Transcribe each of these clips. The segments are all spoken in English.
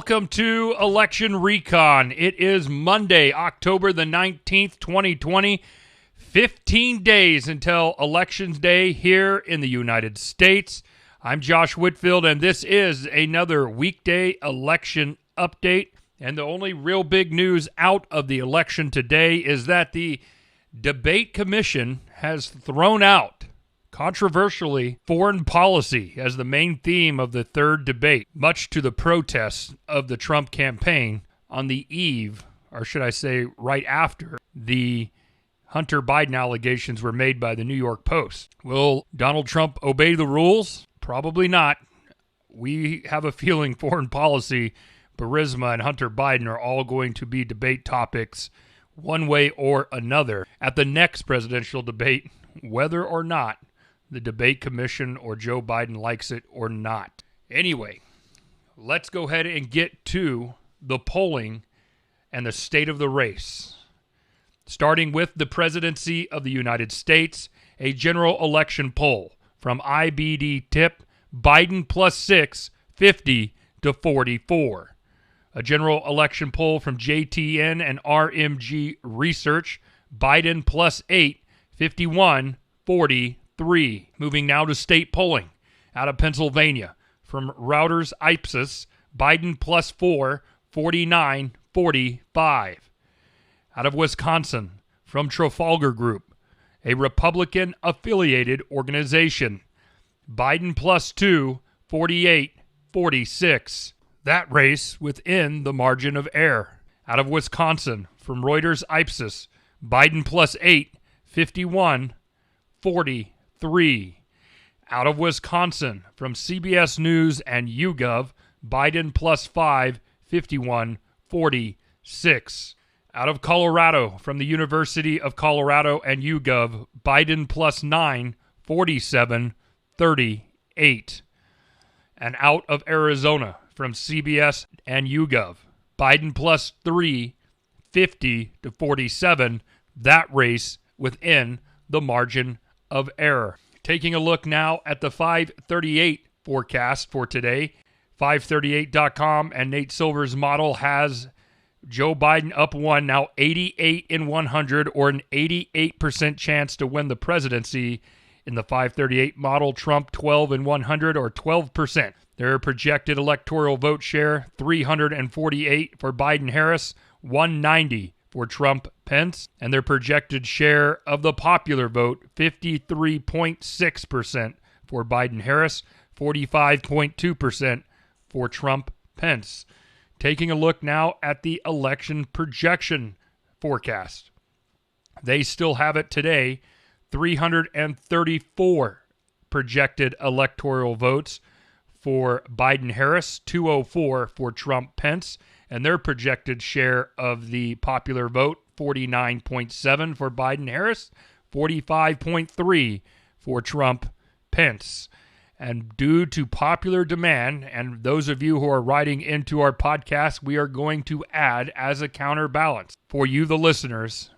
Welcome to Election Recon. It is Monday, October the 19th, 2020. 15 days until Elections Day here in the United States. I'm Josh Whitfield, and this is another weekday election update. And the only real big news out of the election today is that the Debate Commission has thrown out, controversially, foreign policy as the main theme of the third debate, much to the protests of the Trump campaign on the eve, or should I say right after, the Hunter Biden allegations were made by the New York Post. Will Donald Trump obey the rules? Probably not. We have a feeling foreign policy, Burisma, and Hunter Biden are all going to be debate topics one way or another at the next presidential debate, whether or not the debate commission or Joe Biden likes it or not. Anyway, let's go ahead and get to the polling and the state of the race. Starting with the presidency of the United States, a general election poll from IBD Tip, Biden plus 6, 50 to 44. A general election poll from JTN and RMG Research, Biden plus 8, 51, 43. Moving now to state polling out of Pennsylvania from Reuters Ipsos, Biden plus 4, 49, 45. Out of Wisconsin from Trafalgar Group, a Republican-affiliated organization, Biden plus 2, 48, 46. That race within the margin of error. Out of Wisconsin, from Reuters Ipsos, Biden plus 8, 51, 43. Out of Wisconsin, from CBS News and YouGov, Biden plus 5, 51, 46. Out of Colorado, from the University of Colorado and YouGov, Biden plus 9, 47, 38. And out of Arizona, from CBS and YouGov, Biden plus 3, 50 to 47, that race within the margin of error. Taking a look now at the 538 forecast for today, 538.com and Nate Silver's model has Joe Biden up 1, now 88 in 100, or an 88% chance to win the presidency. In the 538 model, Trump 12 in 100, or 12%. Their projected electoral vote share, 348 for Biden-Harris, 190 for Trump-Pence. And their projected share of the popular vote, 53.6% for Biden-Harris, 45.2% for Trump-Pence. Taking a look now at the election projection forecast. They still have it today, 334 projected electoral votes for Biden-Harris, 204 for Trump-Pence, and their projected share of the popular vote, 49.7 for Biden-Harris, 45.3 for Trump-Pence. And due to popular demand, and those of you who are writing into our podcast, we are going to add as a counterbalance for you, the listeners,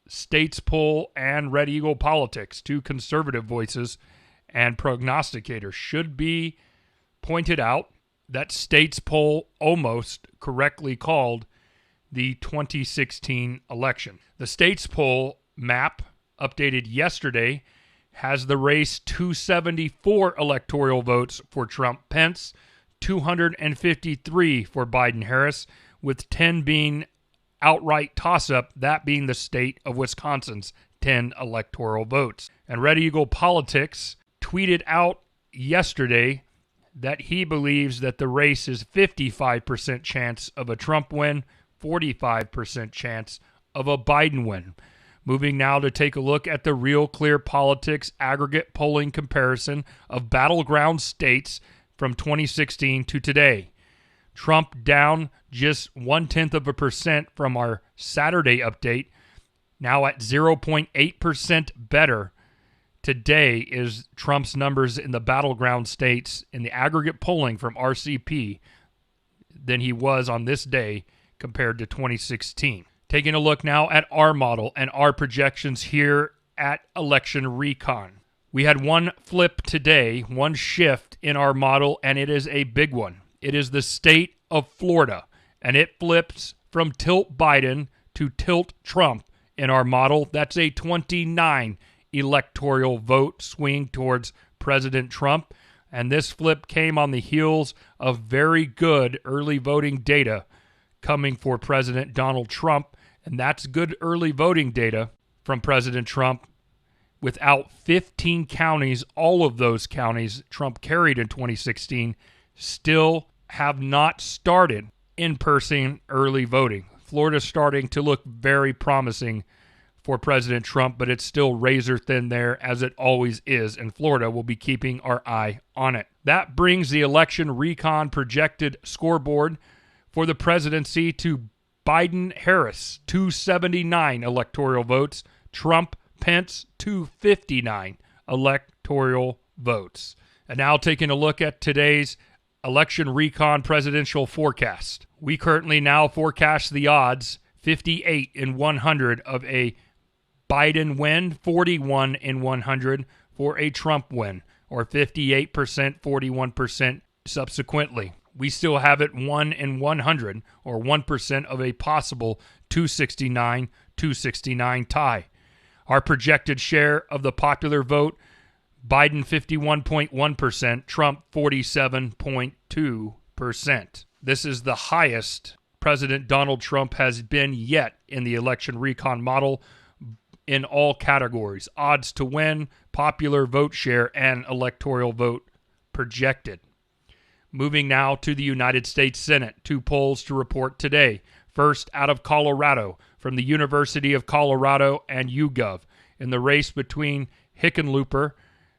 States Poll and Red Eagle Politics, two conservative voices and prognosticators. Should be pointed out that States Poll almost correctly called the 2016 election. The States Poll map, updated yesterday, has the race 274 electoral votes for Trump-Pence, 253 for Biden-Harris, with 10 being outright toss-up, that being the state of Wisconsin's 10 electoral votes. And Red Eagle Politics tweeted out yesterday that he believes that the race is 55% chance of a Trump win, 45% chance of a Biden win. Moving now to take a look at the Real Clear Politics aggregate polling comparison of battleground states from 2016 to today. Trump down just 0.1% from our Saturday update, now at 0.8% better. Today is Trump's numbers in the battleground states in the aggregate polling from RCP than he was on this day compared to 2016. Taking a look now at our model and our projections here at Election Recon. We had one flip today, one shift in our model, and it is a big one. It is the state of Florida, and it flips from tilt Biden to tilt Trump in our model. That's a 29 electoral vote swing towards President Trump, and this flip came on the heels of very good early voting data coming for President Donald Trump, and that's good early voting data from President Trump. Without 15 counties, all of those counties Trump carried in 2016 still have not started in-person early voting. Florida's starting to look very promising for President Trump, but it's still razor thin there, as it always is, and Florida will be keeping our eye on it. That brings the election recon projected scoreboard for the presidency to Biden-Harris, 279 electoral votes, Trump-Pence, 259 electoral votes. And now taking a look at today's election recon presidential forecast. We currently now forecast the odds 58 in 100 of a Biden win, 41 in 100 for a Trump win, or 58%, 41% subsequently. We still have it 1 in 100, or 1% of a possible 269 tie. Our projected share of the popular vote, Biden 51.1%, Trump 47.2%. This is the highest President Donald Trump has been yet in the election recon model in all categories: odds to win, popular vote share, and electoral vote projected. Moving now to the United States Senate. 2 polls to report today. First, out of Colorado, from the University of Colorado and YouGov, in the race between Hickenlooper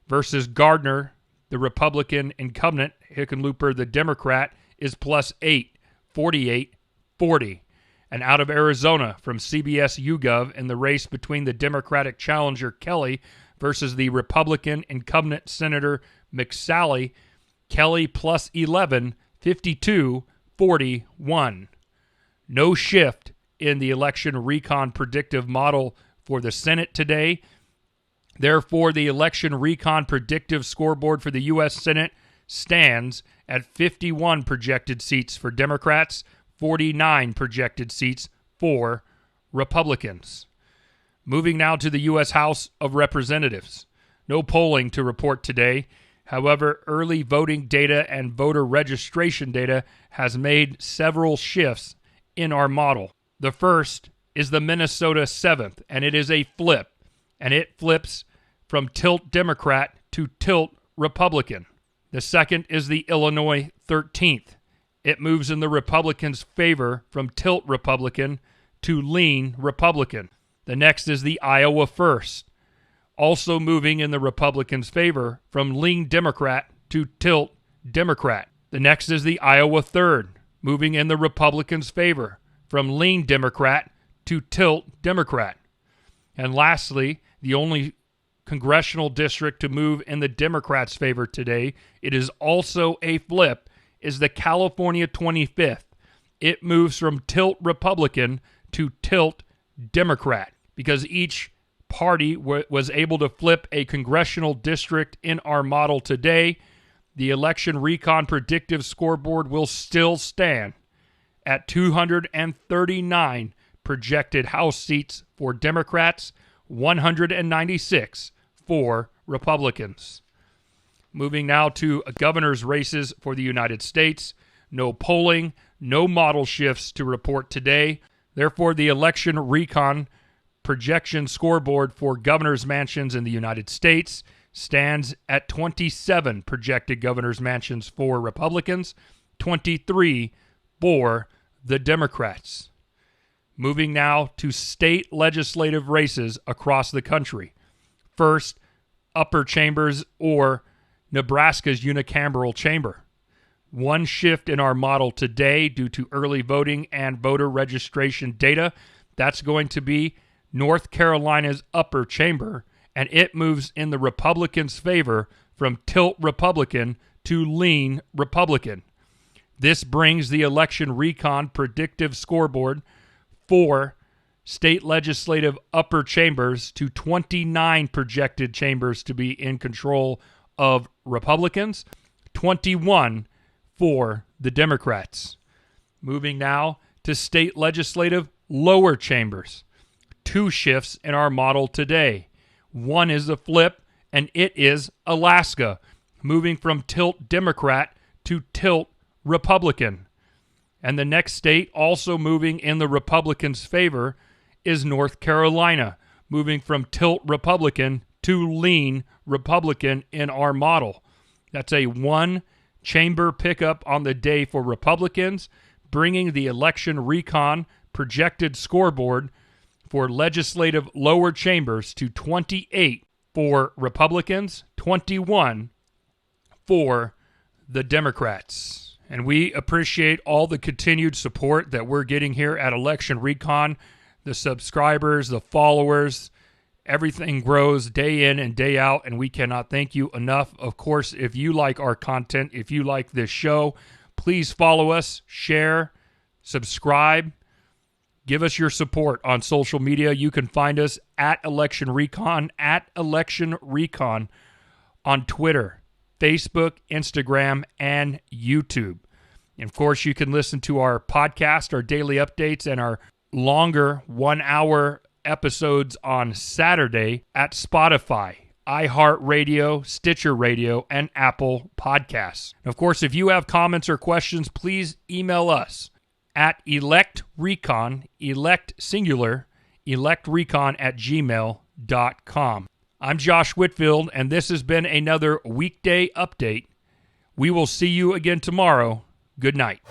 versus Gardner, the Republican incumbent. Hickenlooper, the Democrat, is +8, 48-40. And out of Arizona, from CBS YouGov, in the race between the Democratic challenger Kelly versus the Republican incumbent Senator McSally, Kelly +11, 52-41. No shift in the election recon predictive model for the Senate today. Therefore, the election recon predictive scoreboard for the U.S. Senate stands at 51 projected seats for Democrats, 49 projected seats for Republicans. Moving now to the U.S. House of Representatives. No polling to report today. However, early voting data and voter registration data has made several shifts in our model. The first is the Minnesota 7th, and it is a flip, and it flips from tilt Democrat to tilt Republican. The second is the Illinois 13th. It moves in the Republicans' favor from tilt Republican to lean Republican. The next is the Iowa 1st, also moving in the Republicans' favor from lean Democrat to tilt Democrat. The next is the Iowa 3rd, moving in the Republicans' favor from lean Democrat to tilt Democrat. And lastly, the only congressional district to move in the Democrats' favor today, it is also a flip, is the California 25th. It moves from tilt Republican to tilt Democrat because each party was able to flip a congressional district in our model today. The election recon predictive scoreboard will still stand at 239 projected House seats for Democrats, 196 for Republicans. Moving now to governor's races for the United States. No polling, no model shifts to report today. Therefore, the election recon projection scoreboard for governor's mansions in the United States stands at 27 projected governor's mansions for Republicans, 23 for the Democrats. Moving now to state legislative races across the country. First, upper chambers or Nebraska's unicameral chamber. One shift in our model today due to early voting and voter registration data. That's going to be North Carolina's upper chamber, and it moves in the Republicans' favor from tilt Republican to lean Republican. This brings the election recon predictive scoreboard for state legislative upper chambers to 29 projected chambers to be in control of Republicans, 21 for the Democrats. Moving now to state legislative lower chambers. 2 shifts in our model today. One is a flip, and it is Alaska, moving from tilt Democrat to tilt Republican. And the next state also moving in the Republicans' favor is North Carolina, moving from tilt Republican to lean Republican in our model. That's a 1-chamber pickup on the day for Republicans, bringing the election recon projected scoreboard for legislative lower chambers to 28 for Republicans, 21 for the Democrats. And we appreciate all the continued support that we're getting here at Election Recon. The subscribers, the followers, everything grows day in and day out, and we cannot thank you enough. Of course, if you like our content, if you like this show, please follow us, share, subscribe. Give us your support on social media. You can find us at Election Recon on Twitter, Facebook, Instagram, and YouTube. And of course, you can listen to our podcast, our daily updates, and our longer 1-hour episodes on Saturday at Spotify, iHeartRadio, Stitcher Radio, and Apple Podcasts. And of course, if you have comments or questions, please email us at electrecon, elect singular, electrecon@gmail.com. I'm Josh Whitfield, and this has been another Weekday Update. We will see you again tomorrow. Good night.